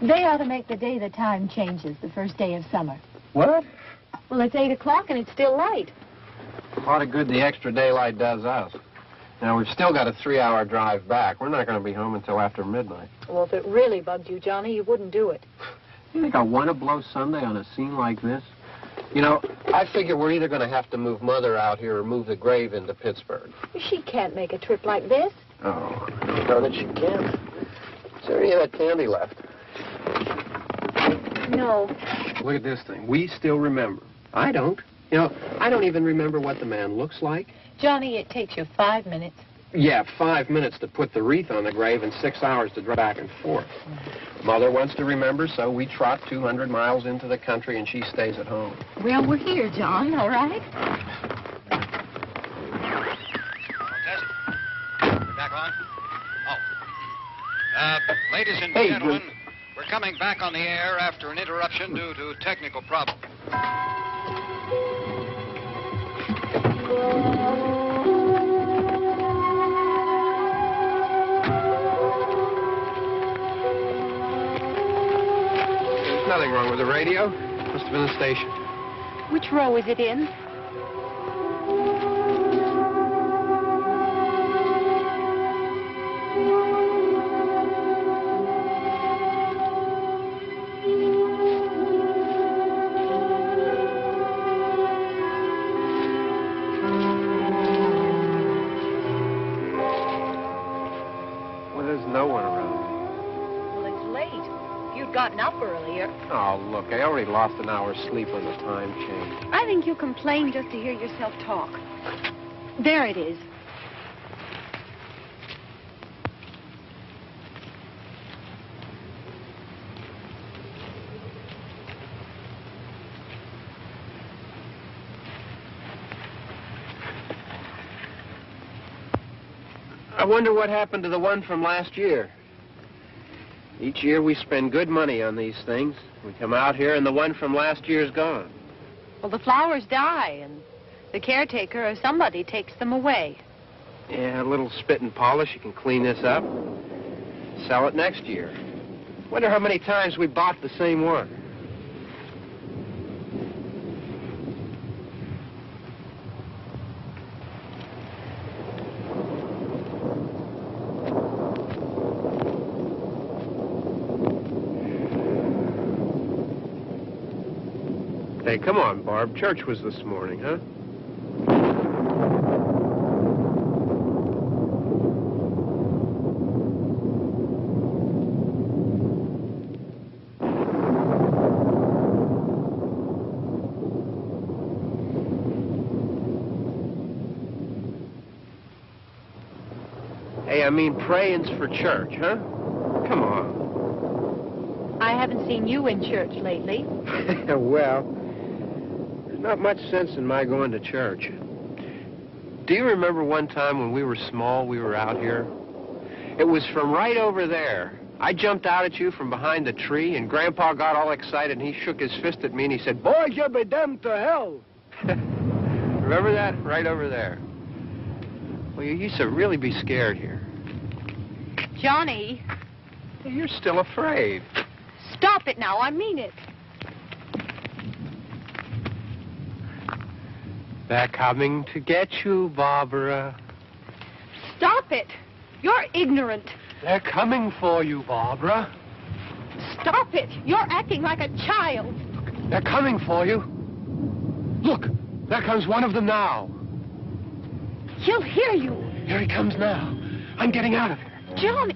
They ought to make the day the time changes, the first day of summer. What? Well, it's 8 o'clock and it's still light. A lot of good the extra daylight does us. Now, we've still got a 3-hour drive back. We're not going to be home until after midnight. Well, if it really bugged you, Johnny, you wouldn't do it. You think I want to blow Sunday on a scene like this? You know, I figure we're either going to have to move Mother out here or move the grave into Pittsburgh. She can't make a trip like this. Oh, I don't know that she can. Is there any of that candy left? No. Look at this thing. We still remember. I don't. You know, I don't even remember what the man looks like. Johnny, it takes you 5 minutes. Yeah, 5 minutes to put the wreath on the grave and 6 hours to drive back and forth. Mother wants to remember, so we trot 200 miles into the country and she stays at home. Well, we're here, John, all right? We're back on? Oh. Ladies and gentlemen, we're coming back on the air after an interruption due to technical problem. There's nothing wrong with the radio. Must have been the station. Which row is it in? Gotten up earlier. Oh, look, I already lost an hour's sleep on the time change. I think you complain just to hear yourself talk. There it is. I wonder what happened to the one from last year. Each year we spend good money on these things. We come out here and the one from last year's gone. Well, the flowers die and the caretaker or somebody takes them away. Yeah, a little spit and polish. You can clean this up. Sell it next year. Wonder how many times we bought the same one. Hey, come on, Barb. Church was this morning, huh? mean praying's for church, huh? Come on. I haven't seen you in church lately. Well, there's not much sense in my going to church. Do you remember one time when we were small, we were out here? It was from right over there. I jumped out at you from behind the tree, and Grandpa got all excited, and he shook his fist at me, and he said, "Boys, you'll be damned to hell." Remember that? Right over there. Well, you used to really be scared here. Johnny. You're still afraid. Stop it now. I mean it. They're coming to get you, Barbara. Stop it. You're ignorant. They're coming for you, Barbara. Stop it. You're acting like a child. They're coming for you. Look, there comes one of them now. He'll hear you. Here he comes now. I'm getting out of here. Johnny.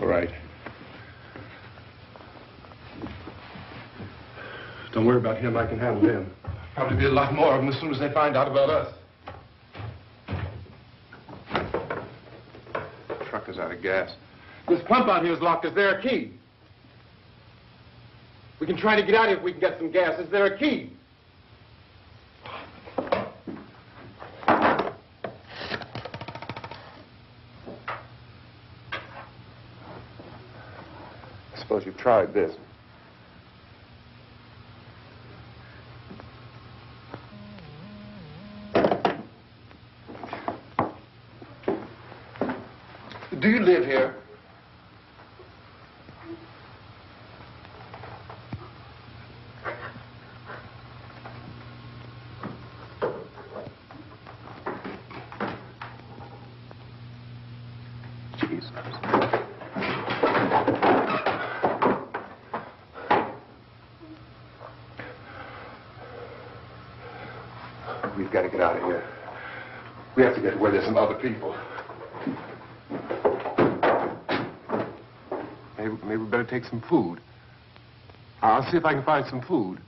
right. Don't worry about him. I can handle him. Probably be a lot more of them as soon as they find out about us. The truck is out of gas. This pump out here is locked. Is there a key? We can try to get out here if we can get some gas. Is there a key? I suppose you've tried this. Do you live here? Jesus. We've got to get out of here. We have to get to where there's some other people. Maybe we better take some food. I'll see if I can find some food.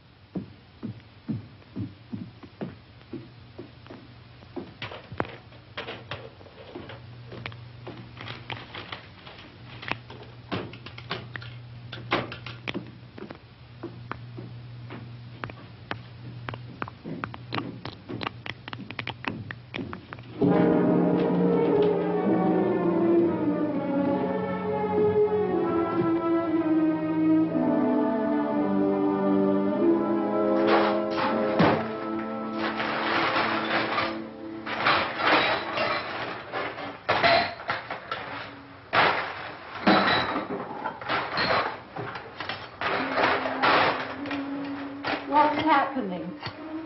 What's happening?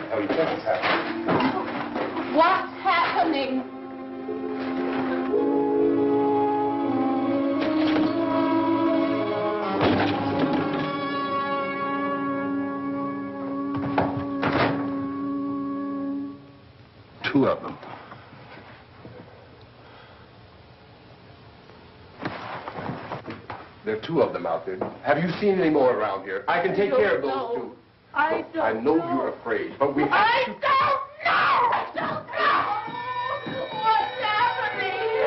How do you think it's happening? What's happening? Two of them. There are two of them out there. Have you seen any more around here? I can take care of those two. I don't I know know. you're afraid, but we have to... I don't know! I don't know! What's happening?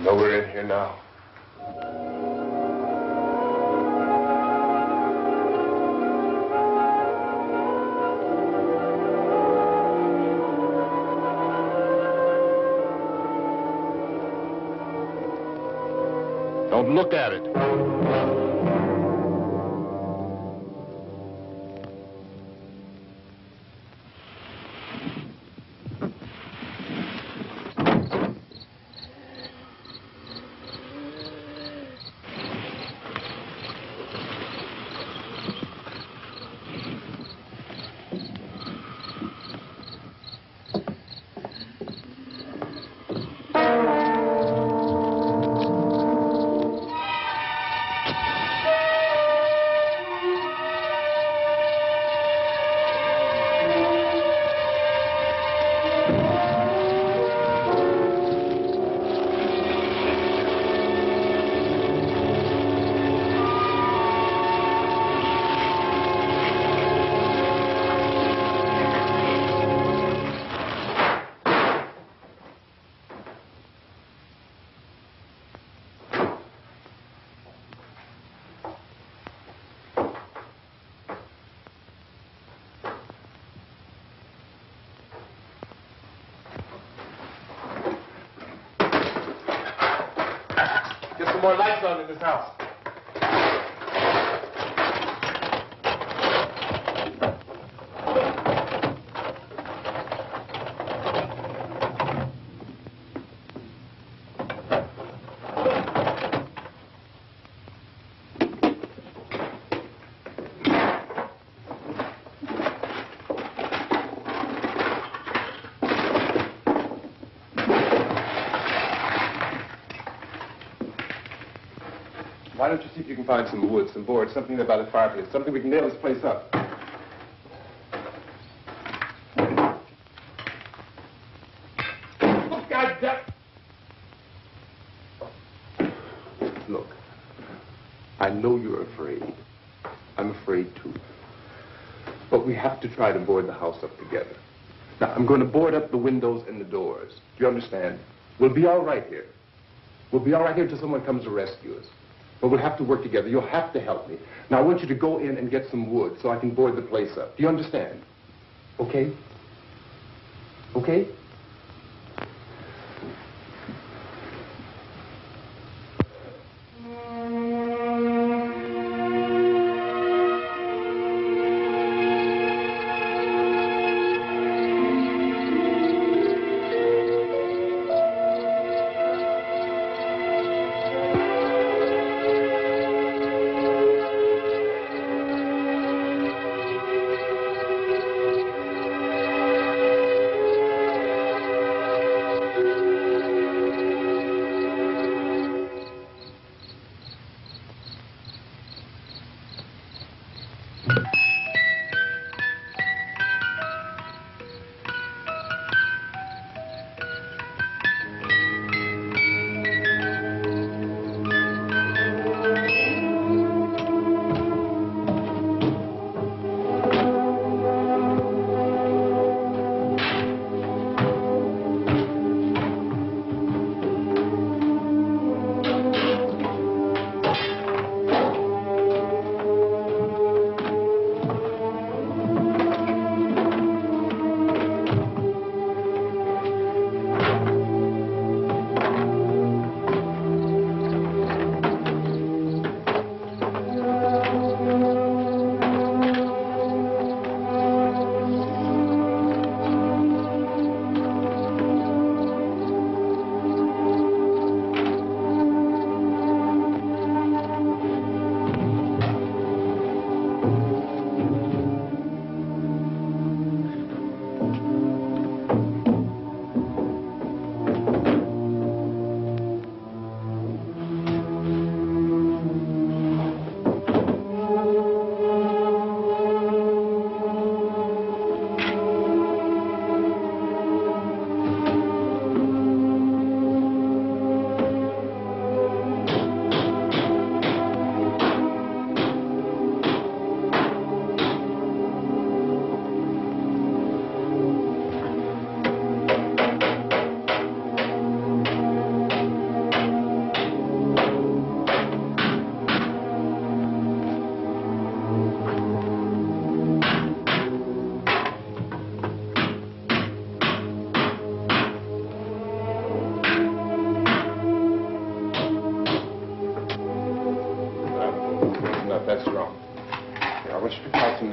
know we're in here now. Don't look at it. Get some more lights on in this house. Why don't you see if you can find some wood, some board, something about the fireplace, something we can nail this place up. Oh, God damn. Look, I know you're afraid. I'm afraid too. But we have to try to board the house up together. Now, I'm going to board up the windows and the doors. Do you understand? We'll be all right here. We'll be all right here until someone comes to rescue us. But we'll have to work together. You'll have to help me. Now, I want you to go in and get some wood so I can board the place up. Do you understand? Okay? Okay?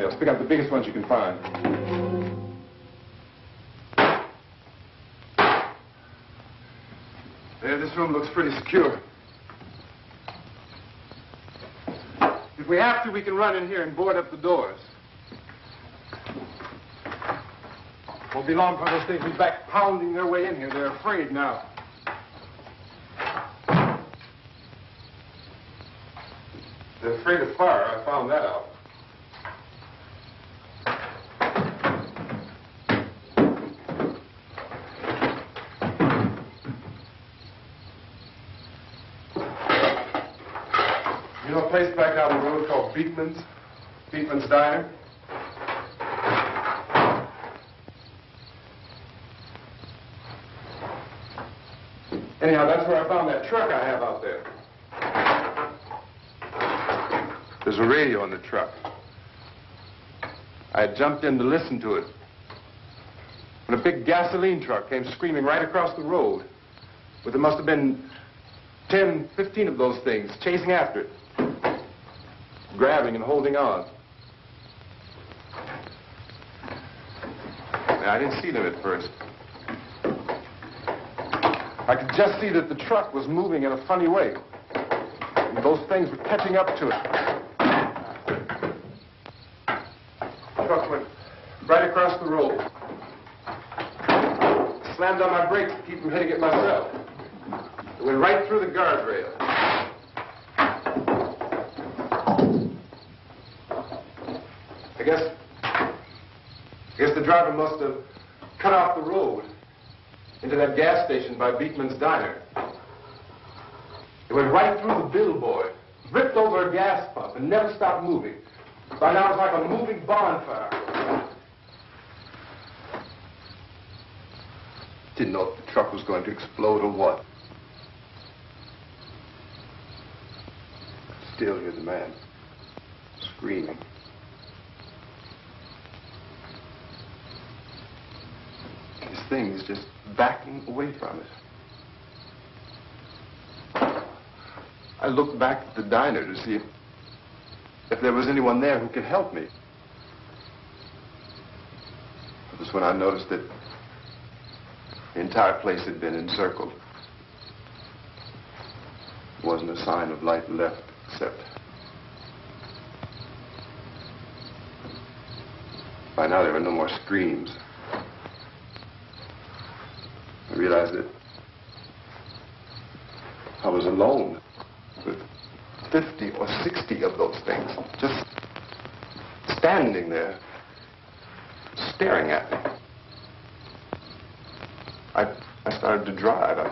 nails. Pick out the biggest ones you can find. There, this room looks pretty secure. If we have to, we can run in here and board up the doors. Won't be long before those things be back pounding their way in here. They're afraid now. They're afraid of fire. I found that out. You know a place back down the road called Beekman's Diner? Anyhow, that's where I found that truck I have out there. There's a radio on the truck. I had jumped in to listen to it when a big gasoline truck came screaming right across the road. But there must have been 10, 15 of those things chasing after it, grabbing and holding on. I didn't see them at first. I could just see that the truck was moving in a funny way. And those things were catching up to it. The truck went right across the road. Slammed on my brakes to keep from hitting it myself. It went right through the guardrail. I guess the driver must have cut off the road into that gas station by Beekman's Diner. It went right through the billboard, ripped over a gas pump, and never stopped moving. By now, it's like a moving bonfire. Didn't know if the truck was going to explode or what. Still hear the man screaming. This thing is just backing away from it. I looked back at the diner to see if there was anyone there who could help me. It was when I noticed that the entire place had been encircled. There wasn't a sign of life left except by now there were no more screams. I realized that I was alone with 50 or 60 of those things, just standing there, staring at me. I started to drive. I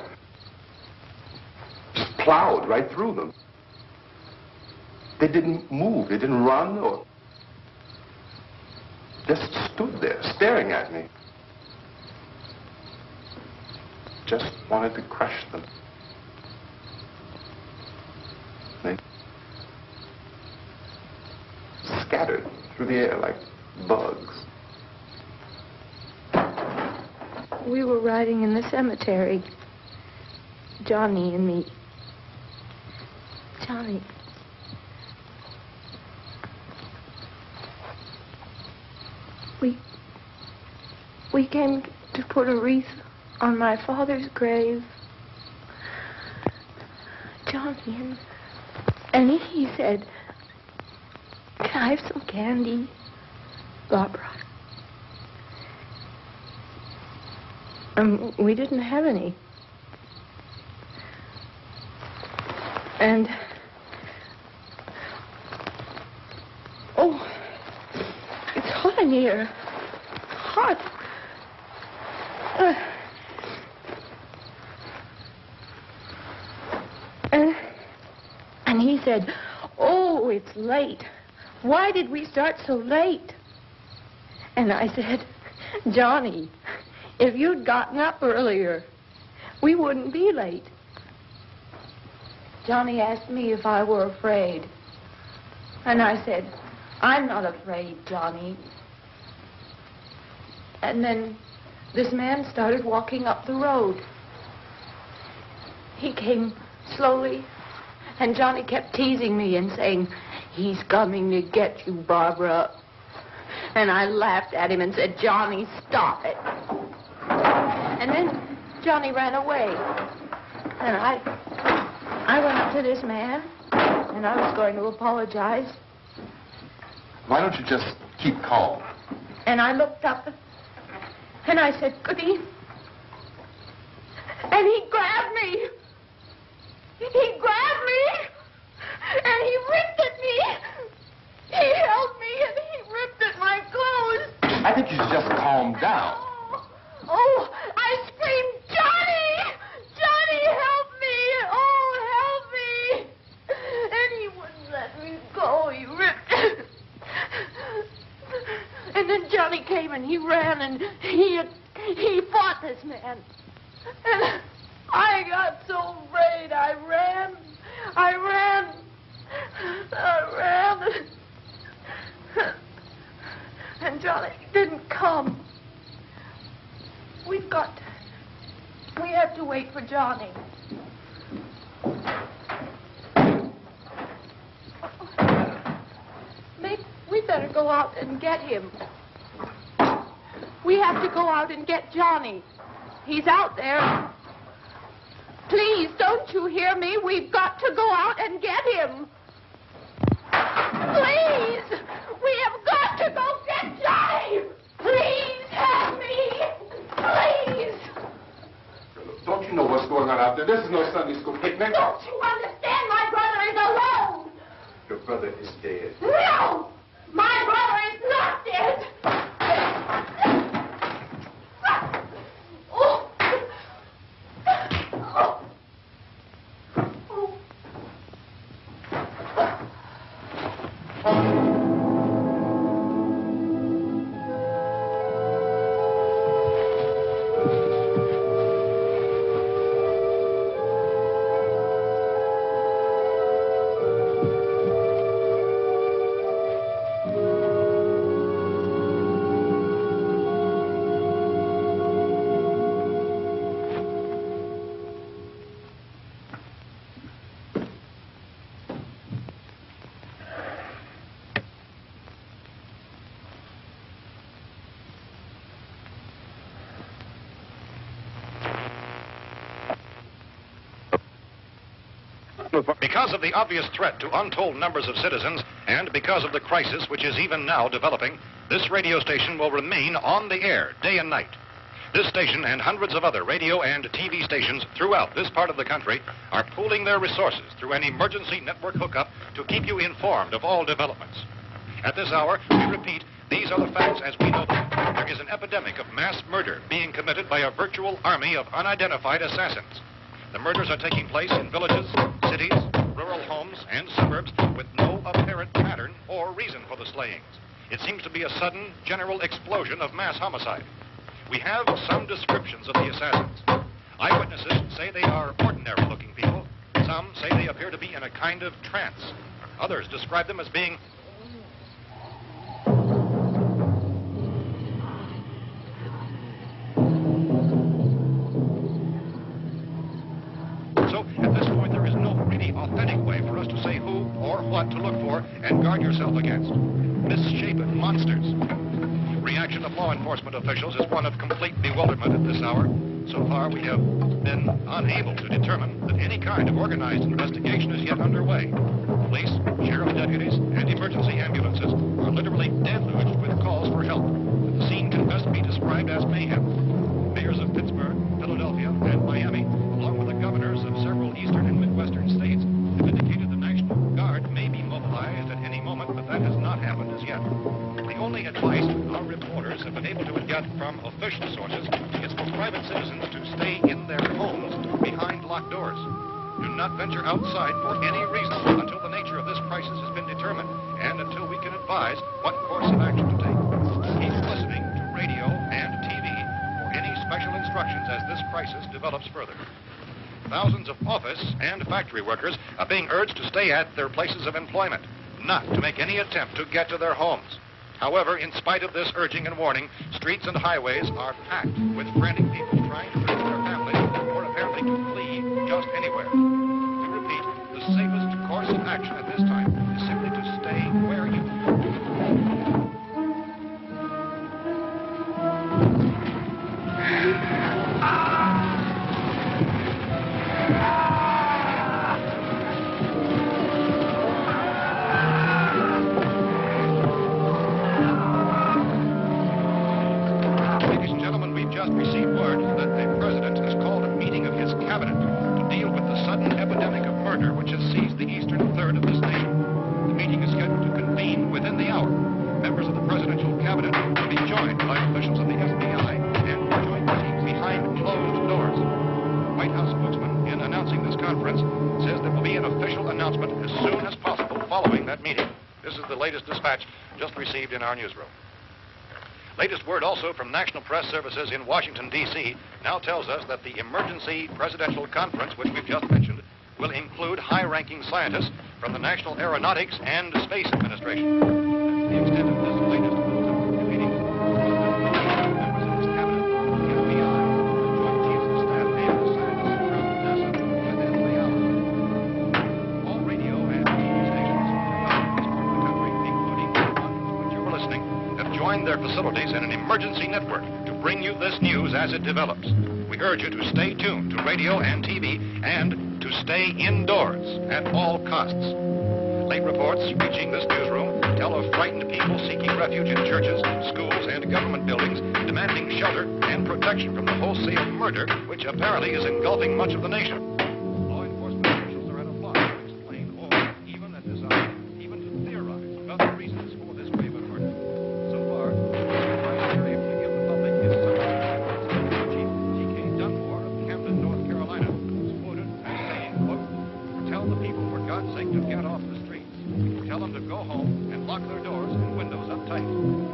just plowed right through them. They didn't move. They didn't run or just stood there, staring at me. Just wanted to crush them. They scattered through the air like bugs. We were riding in the cemetery, Johnny and me. Johnny. We came to put a wreath on my father's grave. Johnny, and he said, "Can I have some candy, Barbara?" We didn't have any. And, oh, it's hot in here. Hot. And he said, "Oh, it's late. Why did we start so late?" And I said, "Johnny, if you'd gotten up earlier, we wouldn't be late." Johnny asked me if I were afraid. And I said, "I'm not afraid, Johnny." And then this man started walking up the road. He came slowly, and Johnny kept teasing me and saying, "He's coming to get you, Barbara." And I laughed at him and said, Johnny, stop it. And then Johnny ran away. And I went up to this man, and I was going to apologize. Why don't you just keep calm? And I looked up, and I said, Goody. And he grabbed me. He grabbed me, and he ripped at me. He held me, and he ripped at my clothes. I think you should just calm down. Oh, I screamed, Johnny! Johnny, help me! Oh, help me! And he wouldn't let me go. He ripped. And then Johnny came and he ran and he fought this man. And I got so afraid. I ran. And Johnny didn't come. We have to wait for Johnny. We better go out and get him. We have to go out and get Johnny. He's out there. Please, don't you hear me? We've got to go out and get him. Please! We have got to go get Johnny! Please help me! Please! Don't you know what's going on out there? This is no Sunday school picnic. Don't you understand? My brother is alone! Your brother is dead. No! My brother is not dead! Oh. Because of the obvious threat to untold numbers of citizens, and because of the crisis which is even now developing, this radio station will remain on the air day and night. This station and hundreds of other radio and TV stations throughout this part of the country are pooling their resources through an emergency network hookup to keep you informed of all developments. At this hour, we repeat, these are the facts as we know them. There is an epidemic of mass murder being committed by a virtual army of unidentified assassins. The murders are taking place in villages, cities, rural homes, and suburbs with no apparent pattern or reason for the slayings. It seems to be a sudden, general explosion of mass homicide. We have some descriptions of the assassins. Eyewitnesses say they are ordinary-looking people. Some say they appear to be in a kind of trance. Others describe them as being at this point, there is no really authentic way for us to say who or what to look for and guard yourself against. Misshapen monsters. Reaction of law enforcement officials is one of complete bewilderment at this hour. So far, we have been unable to determine that any kind of organized investigation is yet underway. Police, sheriff's deputies, and emergency ambulances are literally deluged with calls for help. The scene can best be described as mayhem. Mayors of Pittsburgh, Philadelphia, and Miami, along with the governors of several eastern and midwestern states, have indicated the National Guard may be mobilized at any moment, but that has not happened as yet. The only advice our reporters have been able to get from official sources is for private citizens to stay in their homes behind locked doors. Do not venture outside for any reason until the nature of this crisis has been determined and until we can advise what course of action to take. Keep listening to radio and TV for any special instructions as this crisis develops further. Thousands of office and factory workers are being urged to stay at their places of employment, not to make any attempt to get to their homes. However, in spite of this urging and warning, streets and highways are packed with frantic people trying to reach their families or apparently to flee just anywhere. To repeat, the safest course of action at this time is simply to stay where you are. soon as possible following that meeting. This is the latest dispatch just received in our newsroom. Latest word also from National Press Services in Washington, D.C. now tells us that the emergency presidential conference, which we've just mentioned, will include high-ranking scientists from the National Aeronautics and Space Administration. That's the extent of this latest meeting. Members of his cabinet, the FBI, the Joint Chiefs of Staff, and the scientists from NASA within the hour. All radio and TV stations from this part of the country, including the one to which you were listening, have joined their facilities in an emergency network to bring you this news as it develops. We urge you to stay tuned to radio and TV and to stay indoors at all costs. Late reports reaching this newsroom tell of frightened people seeking refuge in churches, schools, and government buildings, demanding shelter and protection from the wholesale murder, which apparently is engulfing much of the nation. Law enforcement officials are at a loss to explain or even at this hour, even to theorize about the reasons for this grave of murder. So far, the advice they're able to give the public is something. Chief T.K. Dunmore of Camden, North Carolina, is quoted as saying, quote, "Tell the people, for God's sake, to get off the streets. Tell them to go home and lock their doors and windows up tight.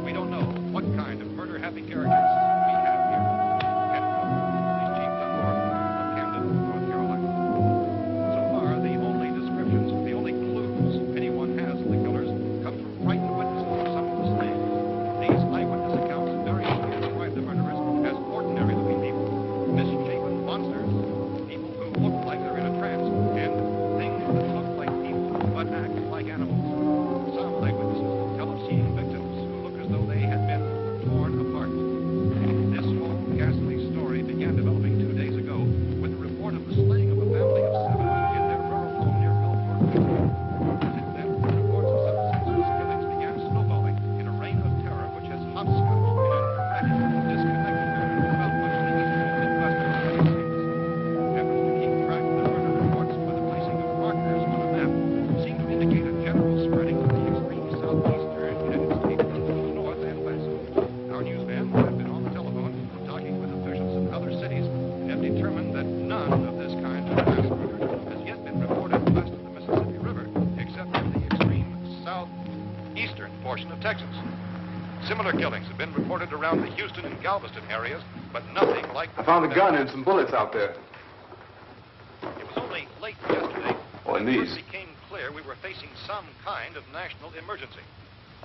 We don't know what kind of murder-happy characters we have here." End quote. This Chief Dunmore of Camden, North Carolina. So far, the only descriptions, the only clues anyone has of the killers come from frightened witnesses of some of the slain. These eyewitness accounts variously describe the murderers as ordinary-looking people, misshapen monsters, people who look like they're in a trance, and things that look like people but act like animals. Some eyewitnesses tell of seeing victims who look as though they had been torn apart. This whole ghastly story began developing 2 days ago with the report of the slaying of a family of 7 in their rural home near Gulfport. Since then, reports of such senseless killings began snowballing in a reign of terror which has hopscotched in an erratic, disconnected manner throughout much of the Midwestern United States. Efforts to keep track of the murder reports with the placing of markers on a map seem to indicate a general spreading of the extreme southeastern United States into the north and west. Our newsmen have been on the telephone talking with officials in other cities and have determined that none of this kind of mass murder has yet been reported west of the Mississippi River, except in the extreme southeastern portion of Texas. Similar killings have been reported around the Houston and Galveston areas, but nothing like I found a gun and some bullets out there. It was only late yesterday Oh, and when it these. first became clear we were facing some kind of national emergency.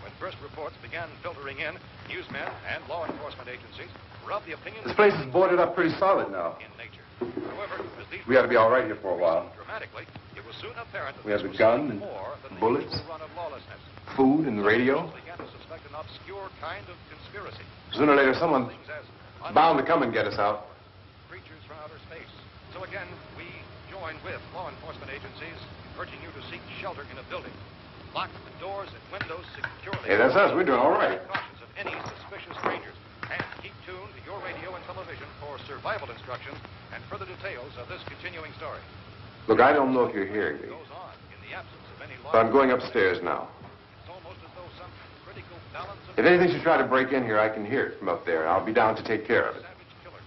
When first reports began filtering in, newsmen and law enforcement agencies were of the opinion This place is boarded up pretty solid now. in nature. However, as these We ought to be all right here for a while. dramatically, it was soon apparent that We have this the was gun something and more than the bullets. usual run of lawlessness. Food and the radio. Officials began to suspect an obscure kind of conspiracy. Sooner or later, someone's Things as bound to come and get us out. creatures from outer space. So again, we join with law enforcement agencies, urging you to seek shelter in a building. Lock the doors and windows securely. Hey, that's us. We're doing all right. Precautions of any suspicious strangers. And keep tuned to your radio and television for survival instructions and further details of this continuing story. Look, I don't know if you're hearing me, It goes on in the absence of any law. but I'm going upstairs now. It's almost as though some critical balance of If anything should try to break in here, I can hear it from up there. I'll be down to take care of it. savage killers.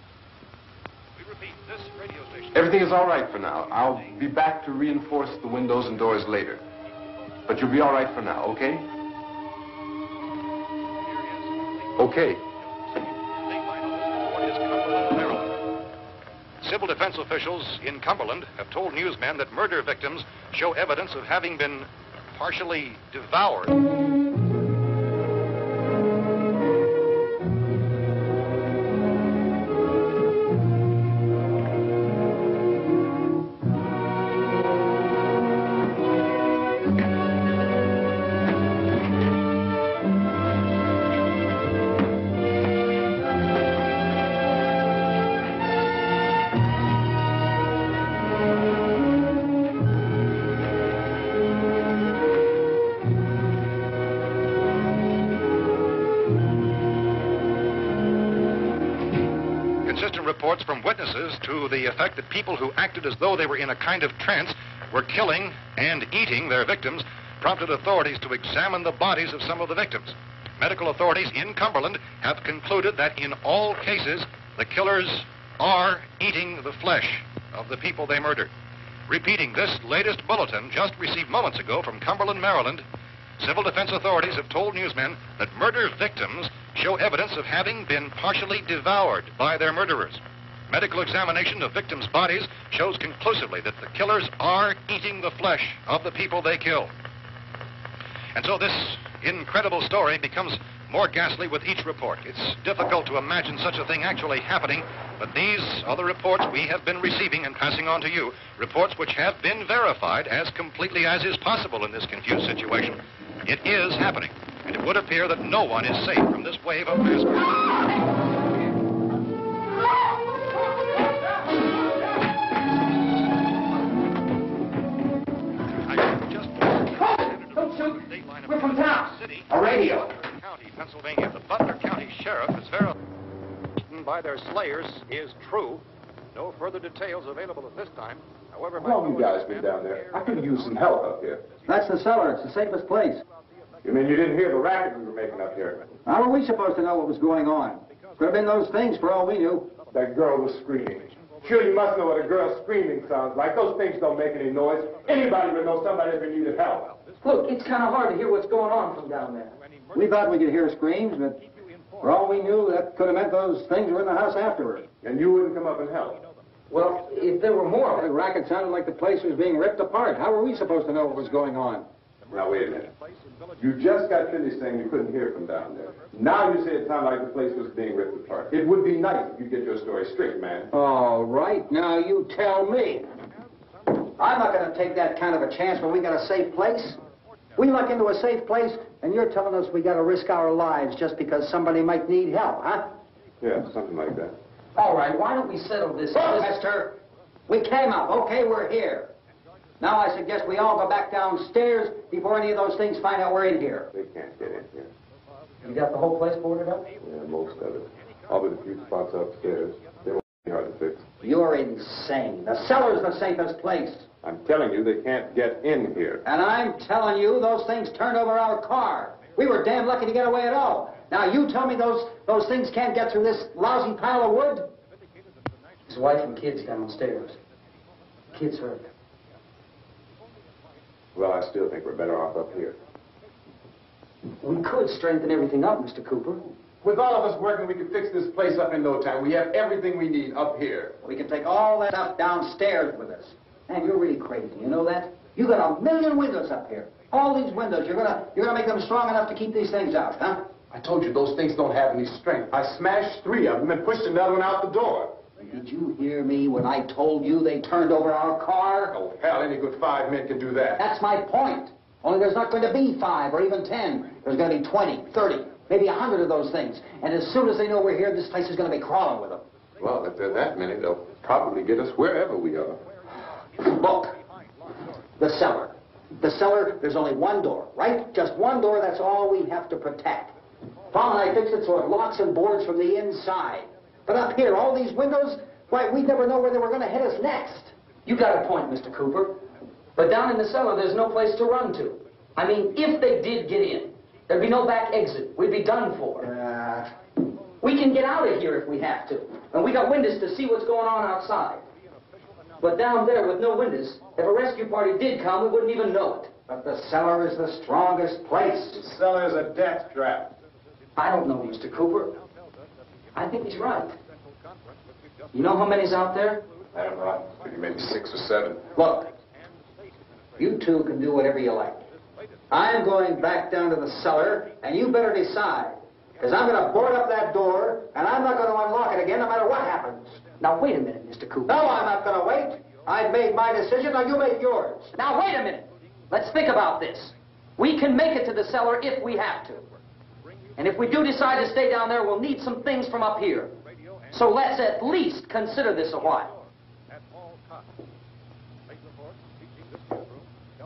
We repeat, this radio station. Everything is all right for now. I'll be back to reinforce the windows and doors later. But you'll be all right for now, okay? Okay. Civil defense officials in Cumberland have told newsmen that murder victims show evidence of having been partially devoured. Reports from witnesses to the effect that people who acted as though they were in a kind of trance were killing and eating their victims prompted authorities to examine the bodies of some of the victims. Medical authorities in Cumberland have concluded that in all cases, the killers are eating the flesh of the people they murdered. Repeating this latest bulletin just received moments ago from Cumberland, Maryland, civil defense authorities have told newsmen that murder victims show evidence of having been partially devoured by their murderers. Medical examination of victims' bodies shows conclusively that the killers are eating the flesh of the people they kill. And so this incredible story becomes more ghastly with each report. It's difficult to imagine such a thing actually happening, but these are the reports we have been receiving and passing on to you, reports which have been verified as completely as is possible in this confused situation. It is happening, and it would appear that no one is safe from this wave of mass murder. We're from town. A radio. County, Pennsylvania. The Butler County Sheriff is verified by their slayers is true. No further details available at this time. However, How long you guys been down there? I could use some help up here. That's the cellar. It's the safest place. You mean you didn't hear the racket we were making up here? How were we supposed to know what was going on? Could have been those things for all we knew. That girl was screaming. Sure, you must know what a girl screaming sounds like. Those things don't make any noise. Anybody would know somebody ever needed help. Look, it's kind of hard to hear what's going on from down there. We thought we could hear screams, but for all we knew, that could have meant those things were in the house afterward. And you wouldn't come up and help? Well, if there were more... The racket sounded like the place was being ripped apart. How were we supposed to know what was going on? Now, wait a minute. You just got finished saying you couldn't hear from down there. Now you say it sounded like the place was being ripped apart. It would be nice if you get your story straight, man. All right, now you tell me. I'm not going to take that kind of a chance when we got a safe place. We luck into a safe place, and you're telling us we got to risk our lives just because somebody might need help, huh? Yeah, something like that. All right, why don't we settle this? Look, mister, we came up. Okay, we're here. Now I suggest we all go back downstairs before any of those things find out we're in here. They can't get in here. You got the whole place boarded up? Yeah, most of it. All but a few spots upstairs. They won't be hard to fix. You're insane. The cellar's the safest place. I'm telling you, they can't get in here. And I'm telling you, those things turned over our car. We were damn lucky to get away at all. Now you tell me those things can't get through this lousy pile of wood? His wife and kids downstairs. Kids hurt. Well, I still think we're better off up here. We could strengthen everything up, Mr. Cooper. With all of us working, we can fix this place up in no time. We have everything we need up here. We can take all that stuff downstairs with us. Man, you're really crazy. You know that? You got 1 million windows up here. All these windows, you're gonna make them strong enough to keep these things out, huh? I told you those things don't have any strength. I smashed 3 of them and pushed another one out the door. Did you hear me when I told you they turned over our car? Oh, hell, any good 5 men can do that. That's my point. Only there's not going to be 5 or even 10. There's going to be 20, 30, maybe 100 of those things. And as soon as they know we're here, this place is going to be crawling with them. Well, if there are that many, they'll probably get us wherever we are. Look, the cellar. The cellar, there's only one door, right? Just one door, that's all we have to protect. Tom and I fixed it so it locks and boards from the inside. But up here, all these windows, why, we'd never know where they were going to hit us next. You got a point, Mr. Cooper. But down in the cellar, there's no place to run to. I mean, if they did get in, there'd be no back exit. We'd be done for. We can get out of here if we have to. And we got windows to see what's going on outside. But down there with no windows, if a rescue party did come, we wouldn't even know it. But the cellar is the strongest place. The cellar is a death trap. I don't know, Mr. Cooper. I think he's right. You know how many's out there? I don't know. Maybe 6 or 7. Look, you two can do whatever you like. I'm going back down to the cellar, and you better decide. Because I'm going to board up that door, and I'm not going to unlock it again no matter what happens. Now, wait a minute, Mr. Cooper. No, I'm not going to wait. I've made my decision, now you make yours. Now, wait a minute. Let's think about this. We can make it to the cellar if we have to. And if we do decide to stay down there, we'll need some things from up here. So let's at least consider this a while.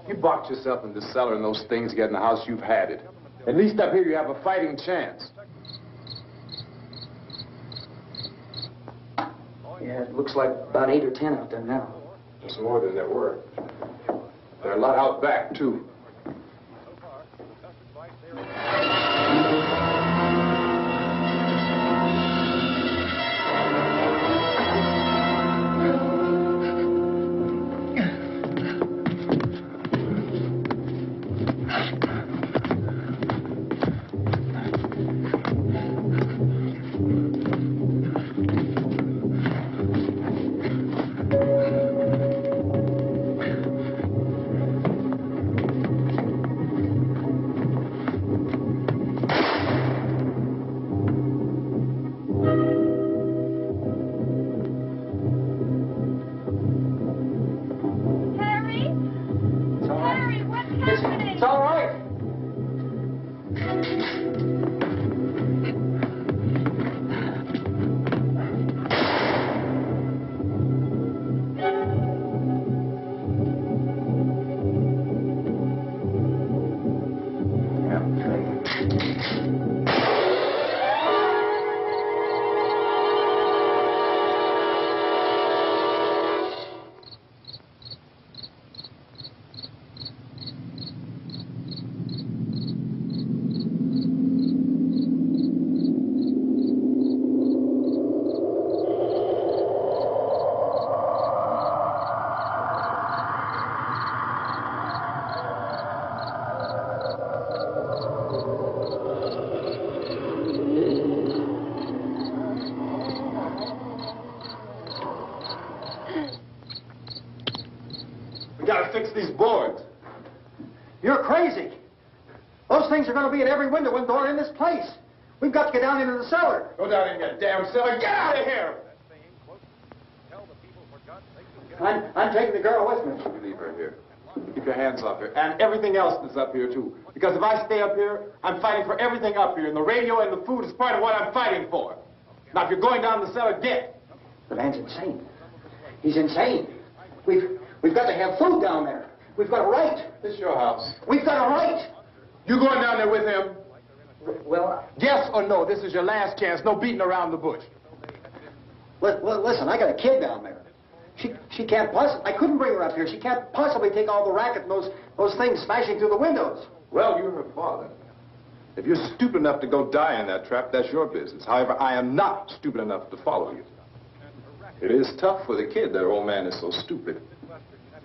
You boxed yourself in the cellar and those things get in the house, you've had it. At least up here you have a fighting chance. Yeah, it looks like about 8 or 10 out there now. There's more than there were. There are a lot out back, too. We gotta fix these boards. You're crazy. Those things are going to be at every window and door in this place. We've got to get down into the cellar. Go down in that damn cellar. Get out of here! I'm taking the girl with me. You leave her here. Keep your hands off her. And everything else that's up here, too. Because if I stay up here, I'm fighting for everything up here. And the radio and the food is part of what I'm fighting for. Now, if you're going down the cellar, get. The man's insane. He's insane. We've got to have food down there. We've got a right. This is your house. We've got a right. You going down there with him? Well, Yes or no? This is your last chance. No beating around the bush. listen, I got a kid down there. She can't possibly... I couldn't bring her up here. She can't possibly take all the racket and those things smashing through the windows. Well, you're her father. If you're stupid enough to go die in that trap, that's your business. However, I am not stupid enough to follow you. It is tough for the kid that old man is so stupid.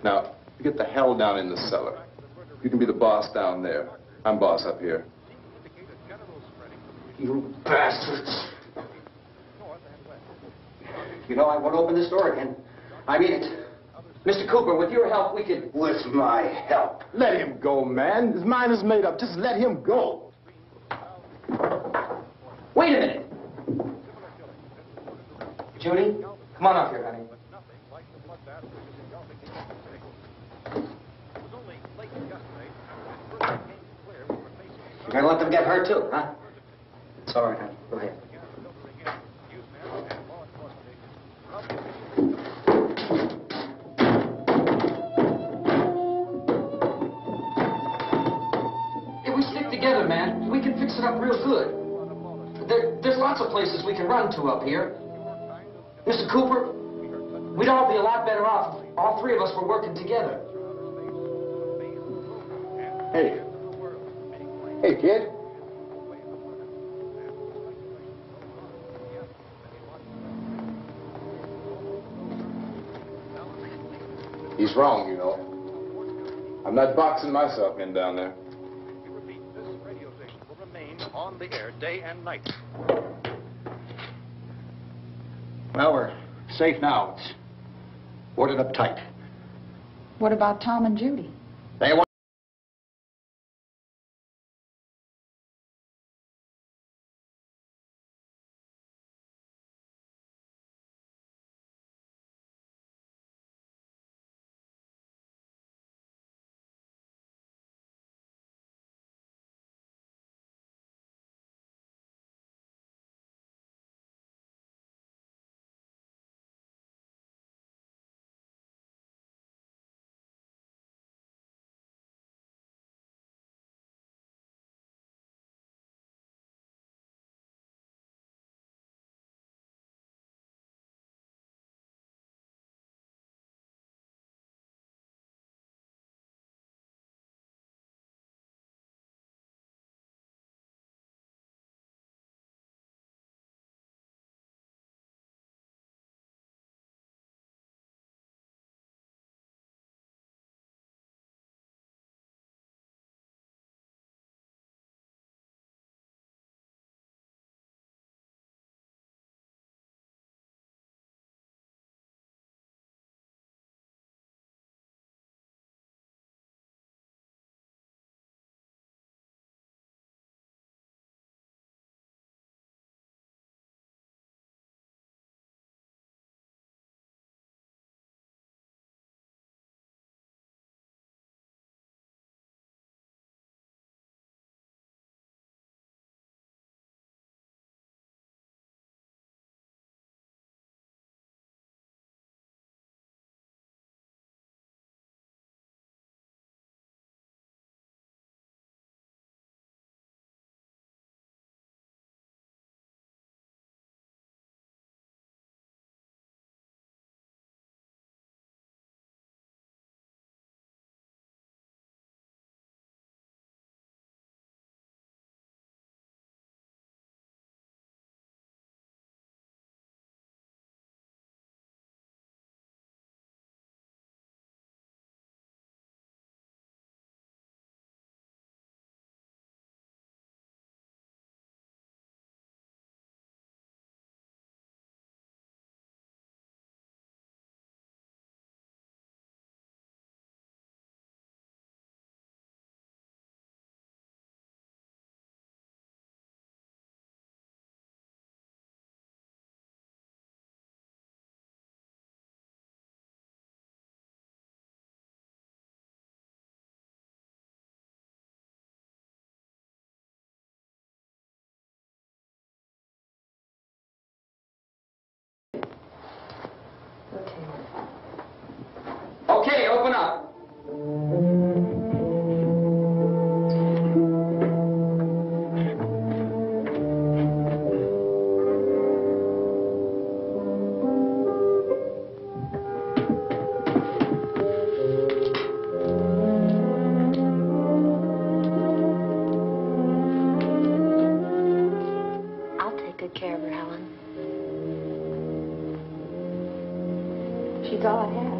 Now, you get the hell down in the cellar. You can be the boss down there. I'm boss up here. You bastards. You know, I won't open this door again. I mean it. Mr. Cooper, with your help, we could... With my help. Let him go, man. His mind is made up. Just let him go. Wait a minute. Judy, come on up here, honey. You're going to let them get hurt, too, huh? It's all right, honey. Go ahead. If we stick together, man, we can fix it up real good. There's lots of places we can run to up here. Mr. Cooper, we'd all be a lot better off if all three of us were working together. Hey. Hey, kid. He's wrong, you know. I'm not boxing myself in down there. This radio station will remain on the air day and night. Well, we're safe now. It's boarded up tight. What about Tom and Judy? They want She's all I have.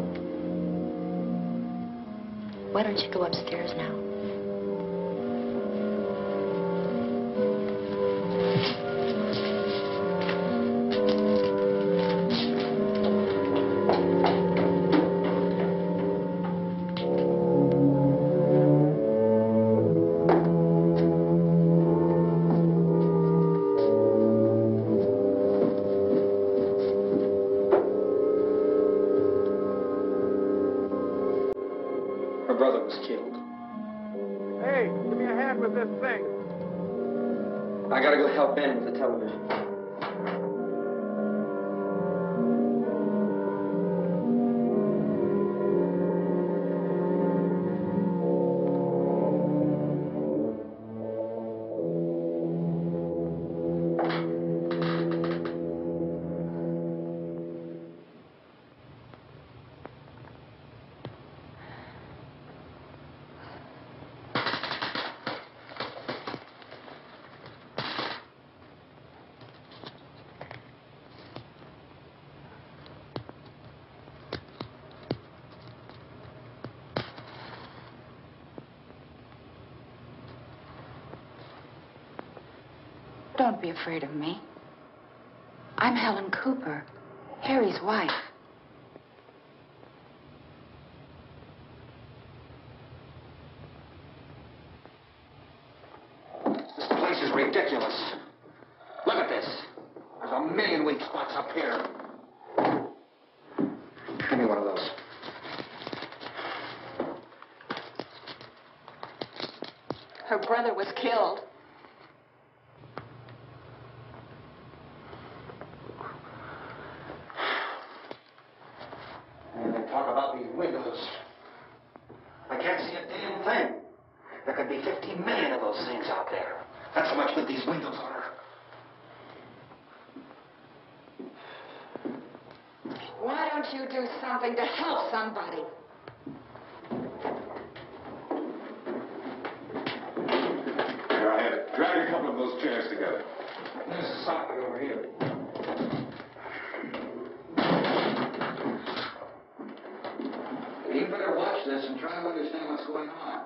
Why don't you go upstairs now? Her brother was killed. Hey, give me a hand with this thing. I gotta go help Ben with the television. Don't be afraid of me. I'm Helen Cooper, Harry's wife. This place is ridiculous. Look at this. There's a million weak spots up here. Give me one of those. Her brother was killed. And they talk about these windows. I can't see a damn thing. There could be 50 million of those things out there. That's how much good these windows are. Why don't you do something to help somebody? Here, I have it. Drag a couple of those chairs together. There's a socket over here. You better watch this and try to understand what's going on.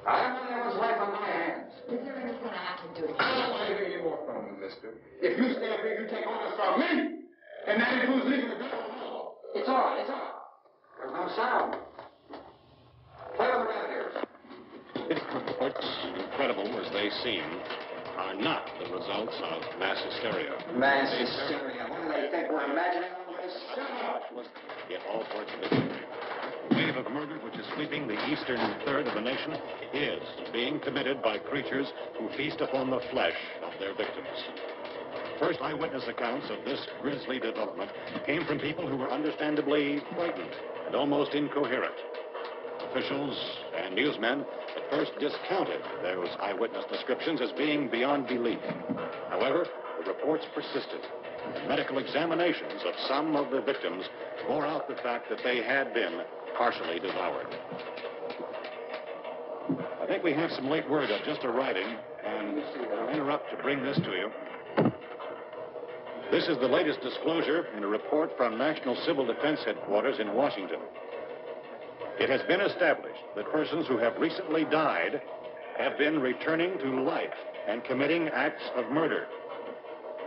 I don't want anyone's life on my hands. Is there anything I can do to I don't want to hear any more from you, mister. If you stand here, you take orders from me. And that includes leaving the door. It's all right, it's all right. There's no sound. Play with the rabbit ears. Reports, incredible as they seem, are not the results of mass hysteria. Mass hysteria. What do they think we're imagining all this? Yet all sorts of it. The wave of murder which is sweeping the eastern third of the nation is being committed by creatures who feast upon the flesh of their victims. First eyewitness accounts of this grisly development came from people who were understandably frightened and almost incoherent. Officials and newsmen at first discounted those eyewitness descriptions as being beyond belief. However, the reports persisted. And medical examinations of some of the victims bore out the fact that they had been partially devoured. I think we have some late word just arriving, and I'll interrupt to bring this to you. This is the latest disclosure in a report from National Civil Defense Headquarters in Washington. It has been established that persons who have recently died have been returning to life and committing acts of murder.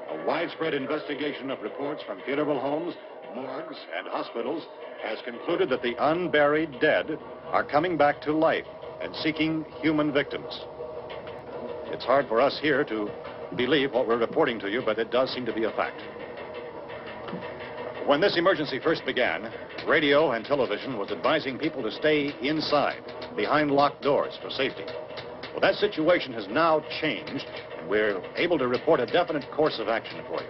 A widespread investigation of reports from funeral homes, morgues, and hospitals has concluded that the unburied dead are coming back to life and seeking human victims. It's hard for us here to believe what we're reporting to you, but it does seem to be a fact. When this emergency first began, radio and television was advising people to stay inside, behind locked doors for safety. Well, that situation has now changed, and we're able to report a definite course of action for you.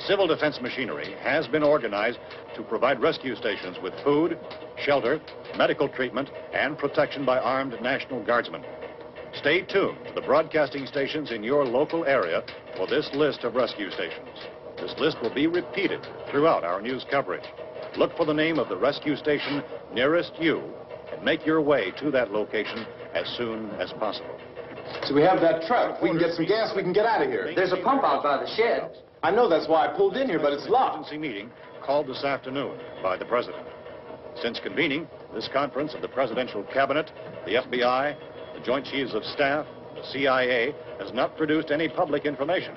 Civil defense machinery has been organized to provide rescue stations with food, shelter, medical treatment, and protection by armed National Guardsmen. Stay tuned to the broadcasting stations in your local area for this list of rescue stations. This list will be repeated throughout our news coverage. Look for the name of the rescue station nearest you and make your way to that location as soon as possible. So we have that truck. If we can get some gas, we can get out of here. There's a pump out by the shed. I know that's why I pulled in here, but it's locked. Emergency meeting called this afternoon by the President. Since convening this conference of the Presidential Cabinet, the FBI, the Joint Chiefs of Staff, the CIA, has not produced any public information.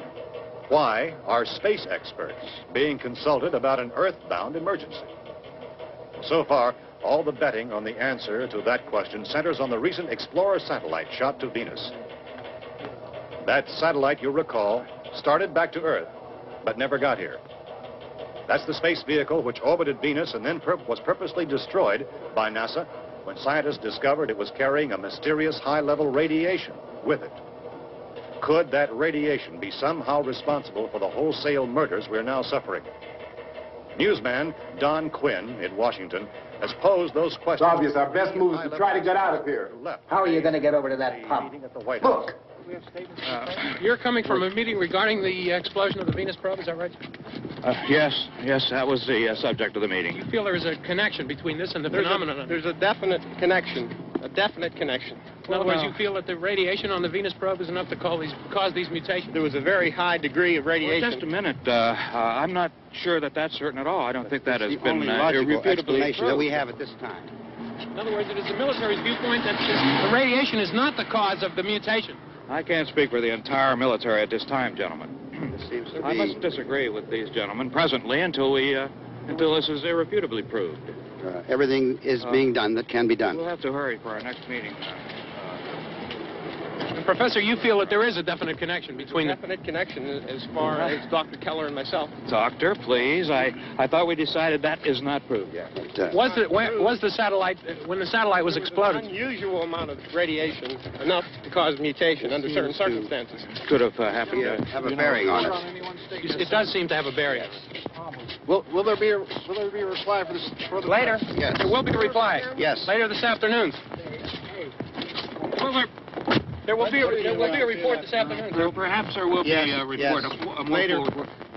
Why are space experts being consulted about an Earth-bound emergency? So far, all the betting on the answer to that question centers on the recent Explorer satellite shot to Venus. That satellite, you'll recall, started back to Earth, but never got here. That's the space vehicle which orbited Venus and then was purposely destroyed by NASA when scientists discovered it was carrying a mysterious high-level radiation with it. Could that radiation be somehow responsible for the wholesale murders we're now suffering? Newsman Don Quinn in Washington has posed those questions. It's obvious our best move is to try to get out of here. How are you going to get over to that pub? Look. You're coming from a meeting regarding the explosion of the Venus probe, is that right? Yes, that was the subject of the meeting. You feel there is a connection between this and the phenomenon? There's a definite connection. In other words, you feel that the radiation on the Venus probe is enough to cause these mutations? There was a very high degree of radiation. Well, just a minute. I'm not sure that that's certain at all. I don't think that has been irrefutably explanation that we have at this time. In other words, it is the military's viewpoint that the radiation is not the cause of the mutation. I can't speak for the entire military at this time, gentlemen. I must disagree with these gentlemen presently until this is irrefutably proved. Everything is being done that can be done. We'll have to hurry for our next meeting. Professor, you feel that there is a definite connection between definite connection as far as Dr. Keller and myself. Doctor, please. I thought we decided that is not proved yet. Was the satellite, when the satellite was exploded? An unusual amount of radiation, enough to cause mutation under certain circumstances. Could have happened to have a bearing on it. It does seem to have a bearing. Will there be a reply for the later? Yes. There will be a reply. Yes. Later this afternoon. There will be a report this afternoon. Well, perhaps there will be a report. Yes. Later.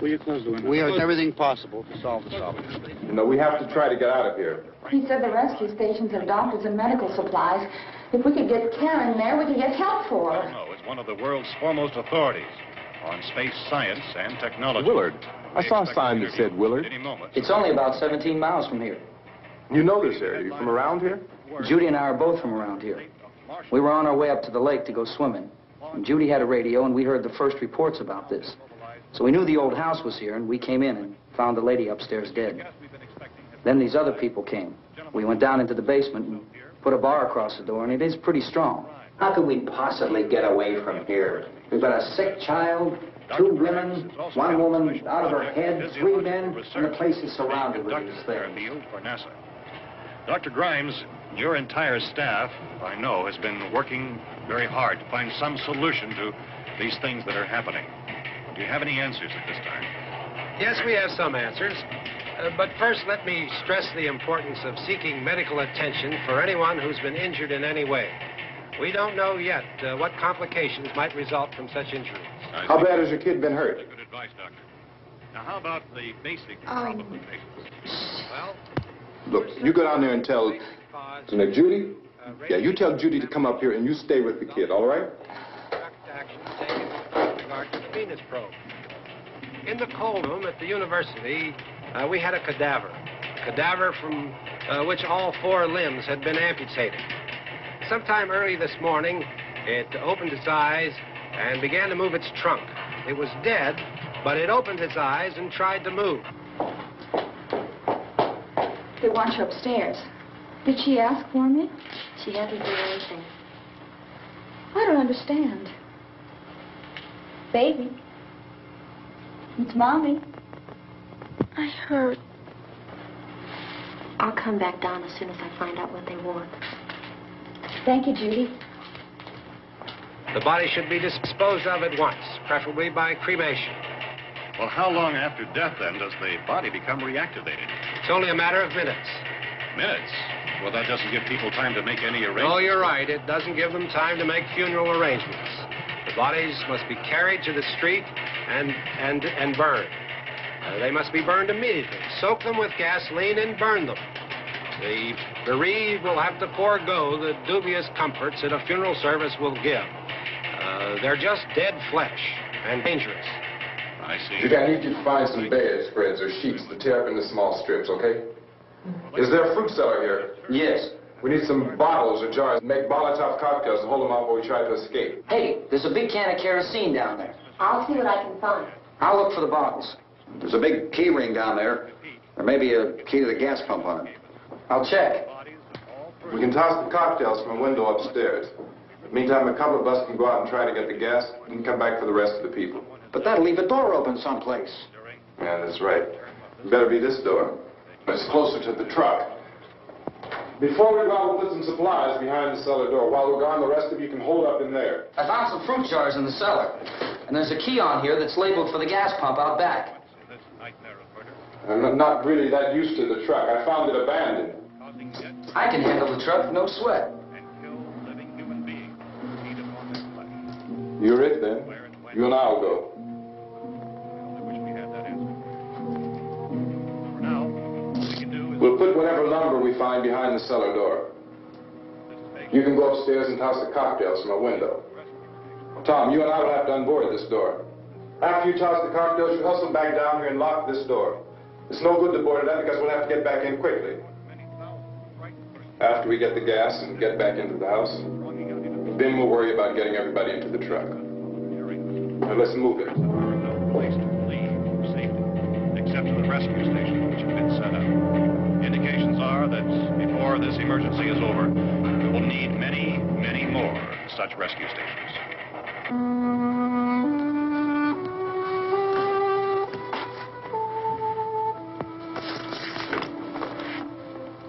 Will you close the window? We are everything possible to solve the problem. You know, we have to try to get out of here. He said the rescue stations have doctors and medical supplies. If we could get Karen there, we could get help for her. No, it's one of the world's foremost authorities on space science and technology. Willard. I saw a sign that said Willard. It's only about 17 miles from here. You know this area. You from around here? Judy and I are both from around here. We were on our way up to the lake to go swimming. And Judy had a radio, and we heard the first reports about this. So we knew the old house was here, and we came in and found the lady upstairs dead. Then these other people came. We went down into the basement and put a bar across the door, and it is pretty strong. How could we possibly get away from here? We've got a sick child, 2 women, 1 woman out of her head, 3 men, and the place is surrounded with these things. Dr. Grimes, your entire staff, I know, has been working very hard to find some solution to these things that are happening. Do you have any answers at this time? Yes, we have some answers. But first, let me stress the importance of seeking medical attention for anyone who's been injured in any way. We don't know yet what complications might result from such injury. How bad has your kid been hurt? Good advice, Doctor. Now, how about the basic problem of patients? Well, look, you go down there and tell... Now, Judy? Yeah, you tell Judy to come up here and you stay with the kid, all right? Action taken with regard to the Venus probe. In the cold room at the university, we had a cadaver from which all 4 limbs had been amputated. Sometime early this morning, it opened its eyes and began to move its trunk. It was dead, but it opened its eyes and tried to move. They want you upstairs. Did she ask for me? She hasn't done anything. I don't understand. Baby. It's Mommy. I hurt. I'll come back down as soon as I find out what they want. Thank you, Judy. The body should be disposed of at once, preferably by cremation. Well, how long after death, then, does the body become reactivated? It's only a matter of minutes. Minutes? Well, that doesn't give people time to make any arrangements. Oh, you're right. It doesn't give them time to make funeral arrangements. The bodies must be carried to the street and burned. They must be burned immediately. Soak them with gasoline and burn them. The bereaved will have to forego the dubious comforts that a funeral service will give. They're just dead flesh and dangerous. I see. If you can, I need you to find some bedspreads or sheets to tear up into small strips, okay? Is there a fruit cellar here? Yes. We need some bottles or jars. Make Molotov cocktails and hold them out while we try to escape. Hey, there's a big can of kerosene down there. I'll see what I can find. I'll look for the bottles. There's a big key ring down there. There may be a key to the gas pump on it. I'll check. We can toss the cocktails from a window upstairs. Meantime, a couple of us can go out and try to get the gas and come back for the rest of the people. But that'll leave a door open someplace. Yeah, that's right. It better be this door. It's closer to the truck. Before we go out, we'll put some supplies behind the cellar door. While we're gone, the rest of you can hold up in there. I found some fruit jars in the cellar. And there's a key on here that's labeled for the gas pump out back. I'm not really that used to the truck. I found it abandoned. I can handle the truck, no sweat. You're it, then. You and I'll go. We'll put whatever lumber we find behind the cellar door. You can go upstairs and toss the cocktails from a window. Tom, you and I will have to unboard this door. After you toss the cocktails, you hustle back down here and lock this door. It's no good to board it up because we'll have to get back in quickly. After we get the gas and get back into the house, then we'll worry about getting everybody into the truck. Now let's move it. No place to leave for safety, except for the rescue station which has been set up. Indications are that before this emergency is over, we will need many, many more such rescue stations.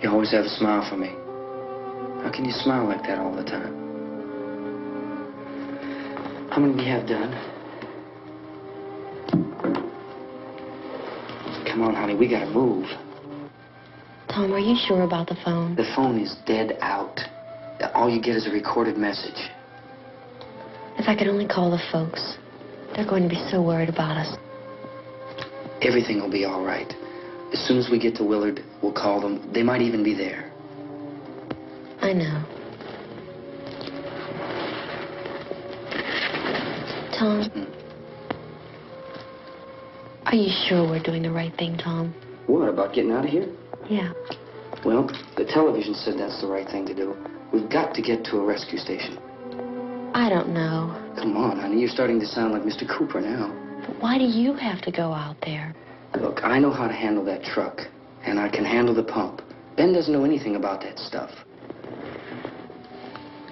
You always have a smile for me. How can you smile like that all the time? How many do you have done? Come on, honey, we gotta move. Tom, are you sure about the phone? The phone is dead out. All you get is a recorded message. If I could only call the folks. They're going to be so worried about us. Everything will be all right. As soon as we get to Willard, we'll call them. They might even be there. I know. Tom, are you sure we're doing the right thing, Tom? What, about getting out of here? Yeah. Well, the television said that's the right thing to do. We've got to get to a rescue station. I don't know. Come on, honey, you're starting to sound like Mr. Cooper now. But why do you have to go out there? Look, I know how to handle that truck, and I can handle the pump. Ben doesn't know anything about that stuff.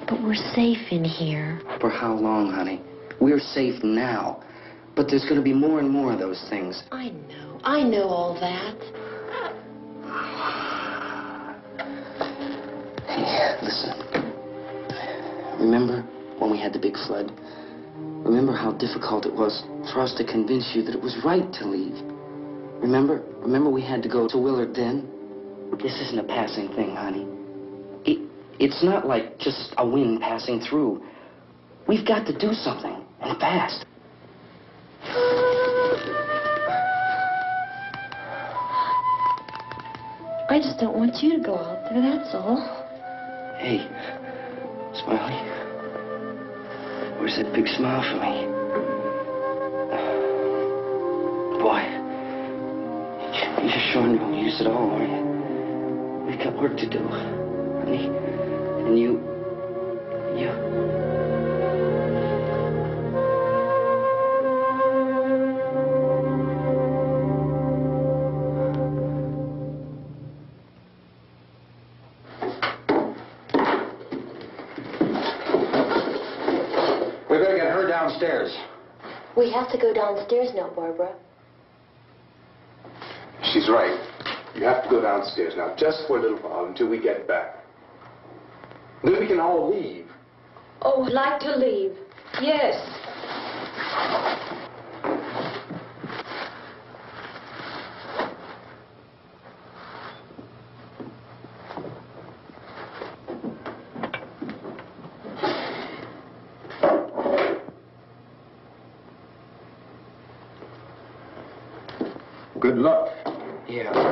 But we're safe in here. For how long, honey? We're safe now. But there's going to be more and more of those things. I know. I know all that. Hey, listen. Remember when we had the big flood? Remember how difficult it was for us to convince you that it was right to leave? Remember? Remember we had to go to Willard then? This isn't a passing thing, honey. It's not like just a wind passing through. We've got to do something, and fast. I just don't want you to go out there, that's all. Hey, Smiley. Where's that big smile for me? Boy, you're showing no use at all, are you? We've got work to do, honey. And you... We better get her downstairs. We have to go downstairs now, Barbara. She's right. You have to go downstairs now, just for a little while, until we get back. Then we can all leave. Oh, I'd like to leave. Yes. Good luck. Yeah.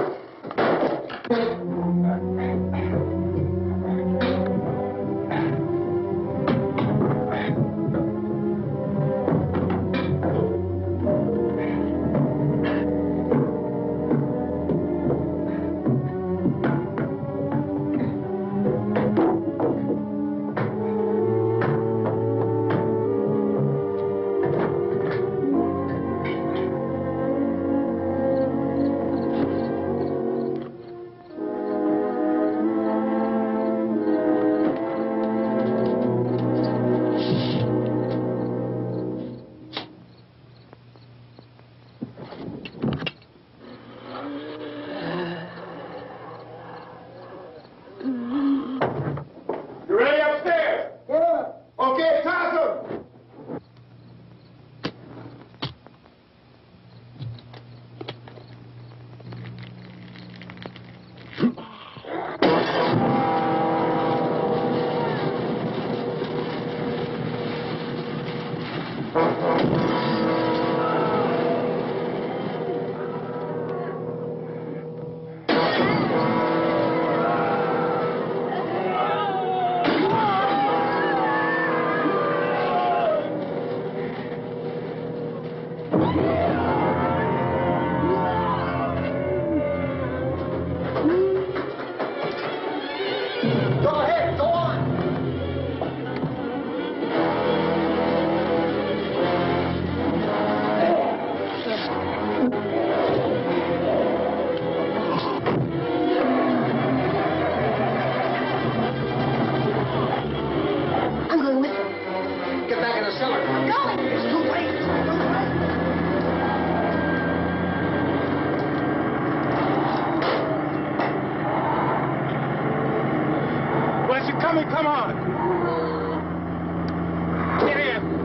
coming, come on! Get in!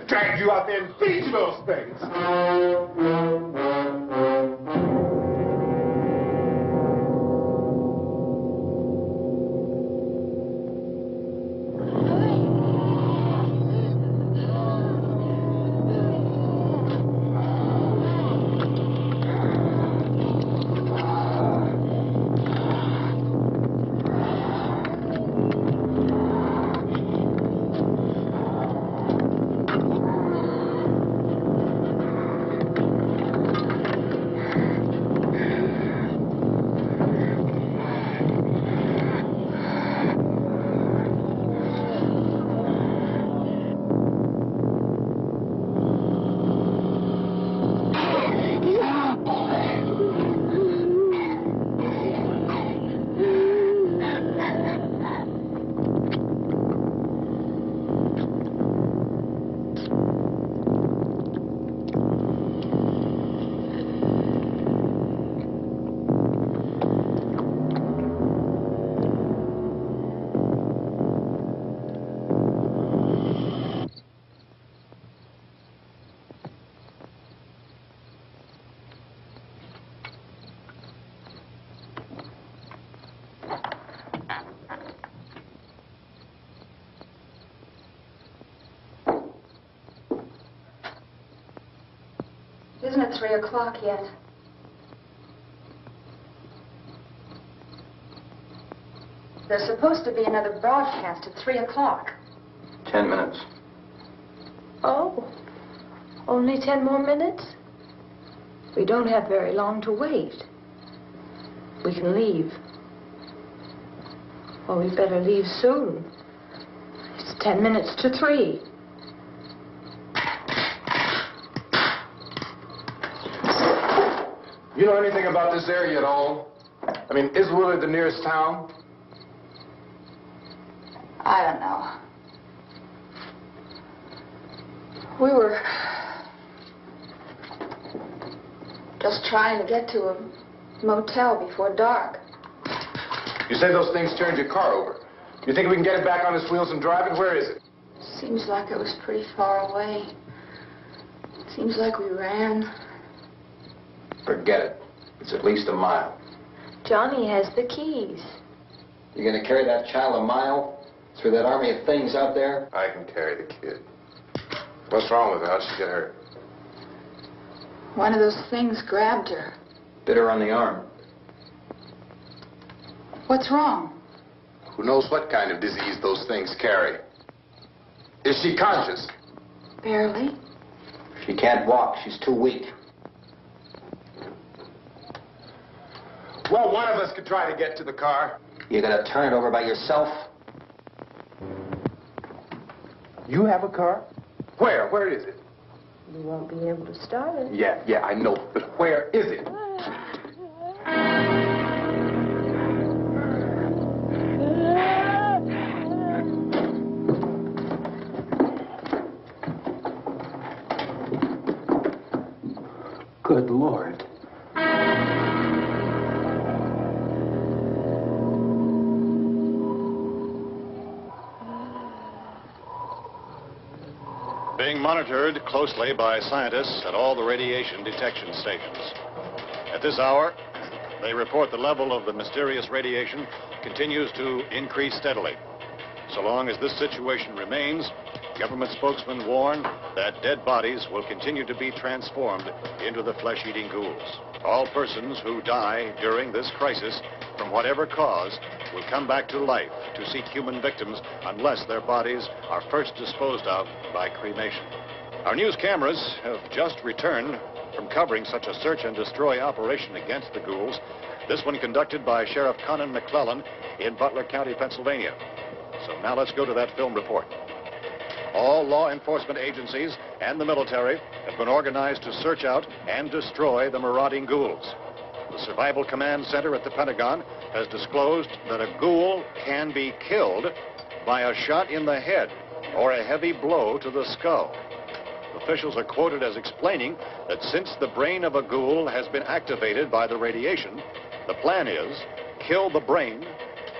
Drag you out there and feed you those things. isn't it 3 o'clock yet? There's supposed to be another broadcast at 3 o'clock. 10 minutes. Oh, only 10 more minutes? We don't have very long to wait. We can leave. Well, we better leave soon. It's 10 minutes to 3. You know anything about this area at all? I mean, is Willard the nearest town? I don't know. We were just trying to get to a motel before dark. You say those things turned your car over. You think we can get it back on its wheels and drive it? Where is it? Seems like it was pretty far away. Seems like we ran. Forget it. It's at least a mile. Johnny has the keys. You gonna carry that child a mile through that army of things out there? I can carry the kid. What's wrong with her? How'd she get hurt? One of those things grabbed her. Bit her on the arm. What's wrong? Who knows what kind of disease those things carry? Is she conscious? Barely. She can't walk. She's too weak. Well, one of us could try to get to the car. You're gonna turn it over by yourself? You have a car? Where? Where is it? You won't be able to start it. Yeah, I know. But where is it? Good Lord. Being monitored closely by scientists at all the radiation detection stations. At this hour, they report the level of the mysterious radiation continues to increase steadily. So long as this situation remains, government spokesmen warn that dead bodies will continue to be transformed into the flesh-eating ghouls. All persons who die during this crisis, from whatever cause, will come back to life to seek human victims unless their bodies are first disposed of by cremation. Our news cameras have just returned from covering such a search and destroy operation against the ghouls, this one conducted by Sheriff Conan McClellan in Butler County, Pennsylvania. So now let's go to that film report. All law enforcement agencies and the military have been organized to search out and destroy the marauding ghouls. The Survival Command Center at the Pentagon has disclosed that a ghoul can be killed by a shot in the head or a heavy blow to the skull. Officials are quoted as explaining that since the brain of a ghoul has been activated by the radiation, the plan is kill the brain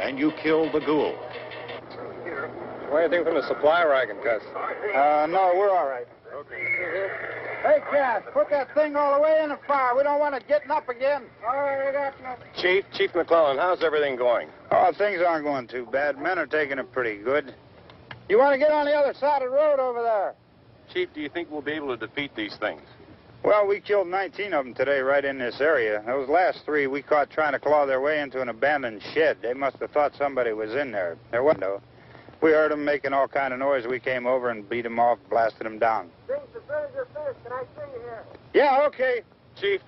and you kill the ghoul. Anything from the supply wagon, Gus? No, we're all right. Okay. Hey, Cass, put that thing all the way in the fire. We don't want it getting up again. All right, I got nothing. Chief McClellan, how's everything going? Oh, things aren't going too bad. Men are taking it pretty good. You want to get on the other side of the road over there? Chief, do you think we'll be able to defeat these things? Well, we killed 19 of them today right in this area. Those last 3 we caught trying to claw their way into an abandoned shed. They must have thought somebody was in there. There wasn't, though. We heard them making all kind of noise. We came over and beat them off, blasted them down. Things are finished. Can I see you here? Yeah, okay. Chief,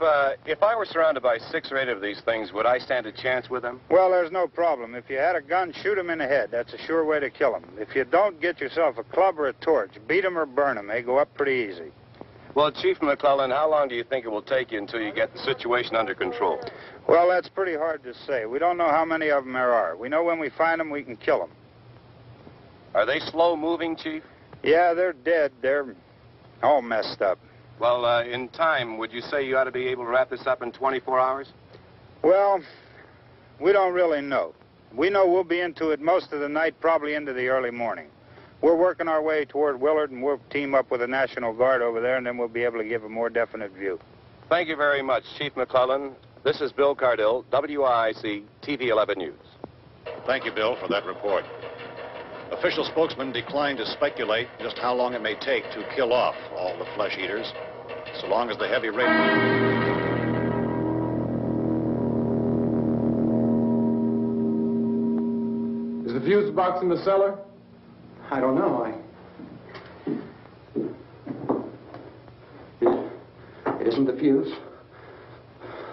if I were surrounded by 6 or 8 of these things, would I stand a chance with them? Well, there's no problem. If you had a gun, shoot them in the head. That's a sure way to kill them. If you don't, get yourself a club or a torch. Beat them or burn them. They go up pretty easy. Well, Chief McClellan, how long do you think it will take you until you get the situation under control? Well, that's pretty hard to say. We don't know how many of them there are. We know when we find them, we can kill them. Are they slow-moving, Chief? Yeah, they're dead. They're all messed up. Well, in time, would you say you ought to be able to wrap this up in 24 hours? Well, we don't really know. We know we'll be into it most of the night, probably into the early morning. We're working our way toward Willard, and we'll team up with the National Guard over there, and then we'll be able to give a more definite view. Thank you very much, Chief McClellan. This is Bill Cardill, WIC TV 11 News. Thank you, Bill, for that report. Official spokesmen declined to speculate just how long it may take to kill off all the flesh eaters. so long as the heavy rain... Is the fuse box in the cellar? I don't know. It isn't the fuse.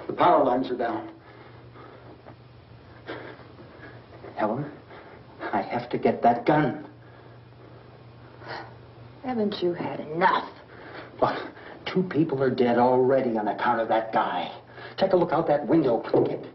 The power lines are down. Helen, I have to get that gun. Haven't you had enough? Look, 2 people are dead already on account of that guy. Take a look out that window, kid.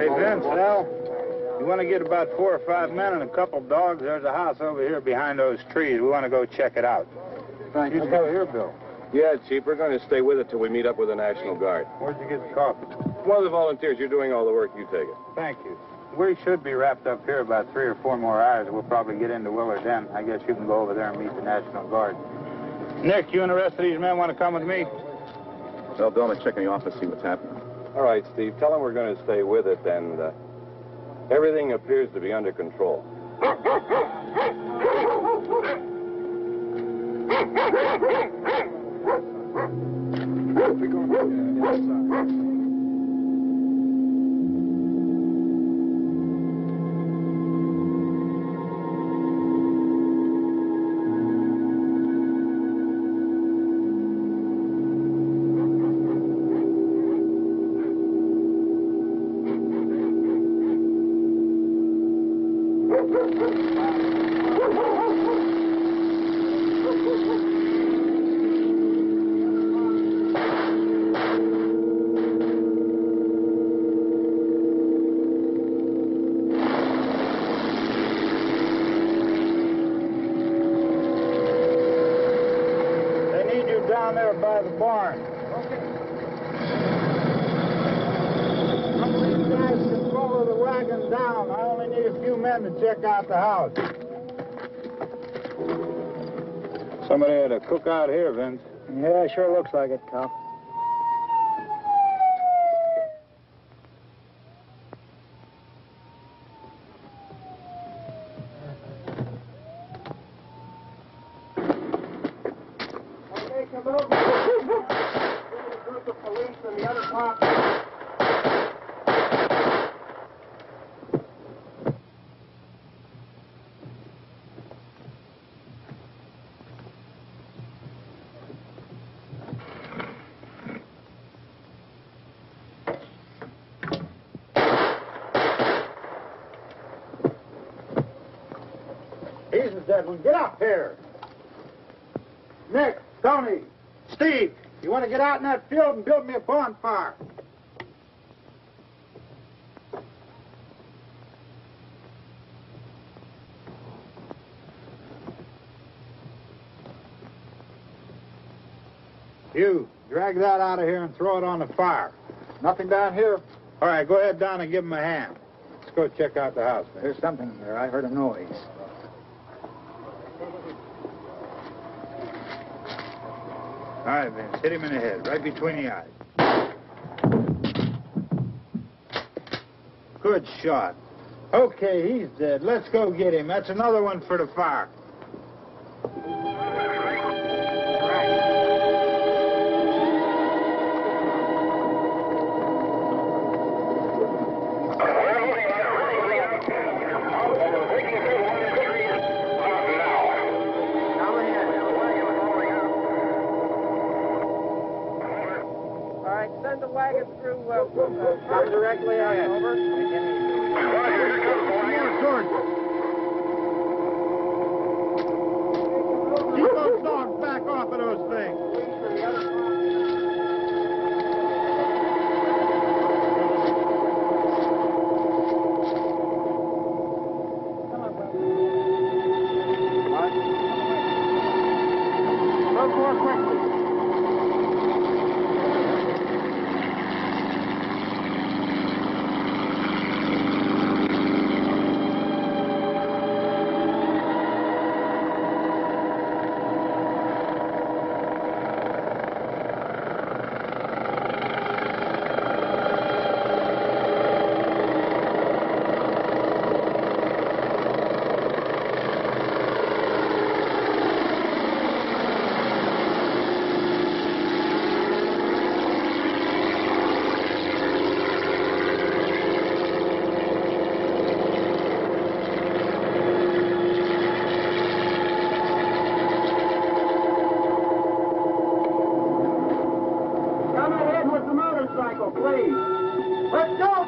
Hey, Vince, Al, you want to get about 4 or 5 men and a couple dogs? There's a house over here behind those trees. We want to go check it out. Thank you. You go here, Bill. Yeah, Chief, we're going to stay with it till we meet up with the National Guard. Where'd you get the coffee? One of the volunteers, you're doing all the work, you take it. Thank you. We should be wrapped up here about 3 or 4 more hours. We'll probably get into Willard then. I guess you can go over there and meet the National Guard. Nick, you and the rest of these men want to come with me? Well, Bill, let's check in the office, see what's happening. All right, Steve, tell them we're going to stay with it, and everything appears to be under control. Down there by the barn. Okay. I believe you guys can follow the wagon down. I only need a few men to check out the house. Somebody had a cookout here, Vince. Yeah, sure looks like it, Cop. Jesus, Edwin, get up here. Nick, Tony, Steve, you want to get out in that field and build me a bonfire? You, drag that out of here and throw it on the fire. Nothing down here? All right, go ahead down and give him a hand. Let's go check out the house. There's something there. I heard a noise. All right, Vince, hit him in the head, right between the eyes. Good shot. Okay, he's dead. Let's go get him. That's another one for the fire. Send the wagon through directly out over. Keep those dogs back off of those things. Go more quickly. Please. Let's go,